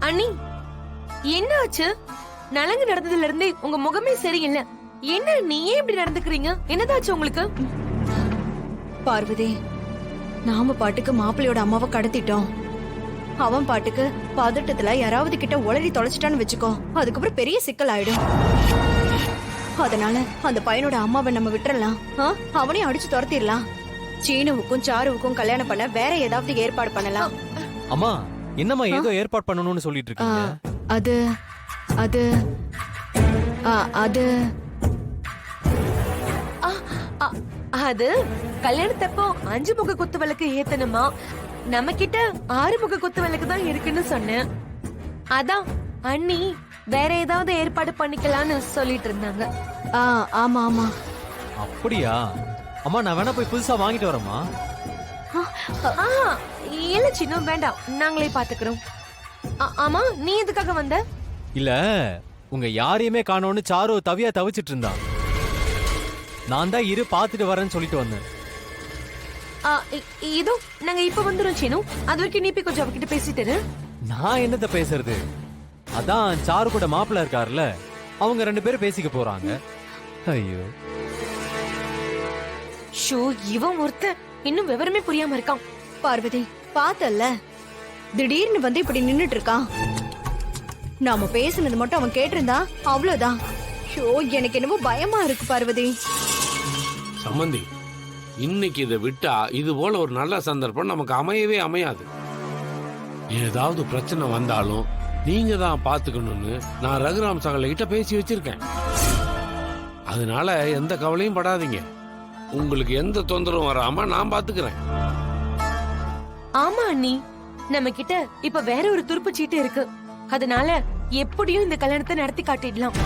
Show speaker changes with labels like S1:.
S1: அண்ணி, என்ன ஆச்சு? நலங்கு நடந்ததுல இருந்தே உங்க முகமே சரியில்லை. என்ன நீ ஏன் இப்படி நடந்துக்கிறீங்க? என்னதாச்சு உங்களுக்கு?
S2: பார்வதி, நாம பாட்டுக்கு மாப்பிள்ளையோட அம்மாவை கடத்திட்டோம். அவன் பாட்டுக்கு பதட்டத்துல யாராவது கிட்ட உளறி தொலைச்சிட்டான்னு வச்சுக்கோ, அதுக்கப்புறம் பெரிய சிக்கல் ஆயிடும். அதனால அந்த பையனோட அம்மாவை நம்ம விட்டுறலாம். அவனையும் அடிச்சு துரத்திடலாம். சீனுவுக்கும் சாருவுக்கும் கல்யாணம் பண்ண வேற ஏதாவது ஏற்பாடு பண்ணலாம்.
S3: அம்மா, என்னம்மா ஏதோ ஏற்பாடு பண்ணணும்னு சொல்லிட்டு இருக்கீங்க?
S2: அது அது அது
S1: அது கல்யாணத்தப்போ 5 முக குத்து விளக்கு ஏத்தணுமா? நம்ம கிட்ட 6 முக குத்து விளக்கு தான் இருக்குன்னு சொன்னேன். அதான் அண்ணி வேற ஏதாவது ஏற்பாடு பண்ணிக்கலாம்னு சொல்லிட்டு இருந்தாங்க.
S2: ஆமா ஆமா.
S3: அப்படியா? அம்மா, நான் வேணா போய் புதுசா வாங்கிட்டு வரேம்மா.
S1: இல்ல சின்ன, வேண்டாம், நாங்களே பாத்துக்கிறோம். ஆமா, நீ எதுக்காக வந்த?
S3: இல்ல, உங்க யாரையுமே காணோன்னு சாரு தவியா தவிச்சிட்டு இருந்தா. நான் தான் இரு பாத்துட்டு வரேன்னு சொல்லிட்டு வந்தேன்.
S1: இதோ நாங்க இப்ப வந்துரும் சீனு. அது வரைக்கும் நீ போய் கொஞ்சம் அவகிட்ட பேசிட்டு இரு.
S3: நான் என்னத்த பேசுறது? அதான் சாரு கூட மாப்பிள்ள இருக்காருல்ல, அவங்க 2 பேரும் பேசிக்க போறாங்க. ஐயோ,
S1: ஷோ, இவன் ஒருத்த இன்னும் விவரமே புரியாம இருக்கான்.
S2: பார்வதி, பார்த்தல்ல, திடீர்னு வந்து இப்படி நின்னுட்டு இருக்கான். நாம பேசுனது மட்டும் அவன் கேட்டிருந்தா அவ்வளவுதான். ஷோ, எனக்கு என்னமோ பயமா இருக்கு பார்வதி.
S4: சம்பந்தி, இன்னைக்கு இதை விட்டா இது போல ஒரு நல்ல சந்தர்ப்பம் நமக்கு அமையவே அமையாது. ஏதாவது பிரச்சனை வந்தாலும் நீங்க தான் பாத்துக்கணும்னு நான் ரகுராம் சகல கிட்ட பேசி வச்சிருக்கேன். அதனால எந்த கவலையும் படாதீங்க. உங்களுக்கு எந்த தொந்தரவும் வராம நான் பாத்துக்கிறேன்.
S1: ஆமா அண்ணி, நம்ம கிட்ட இப்ப வேற ஒரு துருப்பு சீட்டு இருக்கு. அதனால எப்படியும் இந்த கல்யாணத்தை நடத்தி காட்டிடலாம்.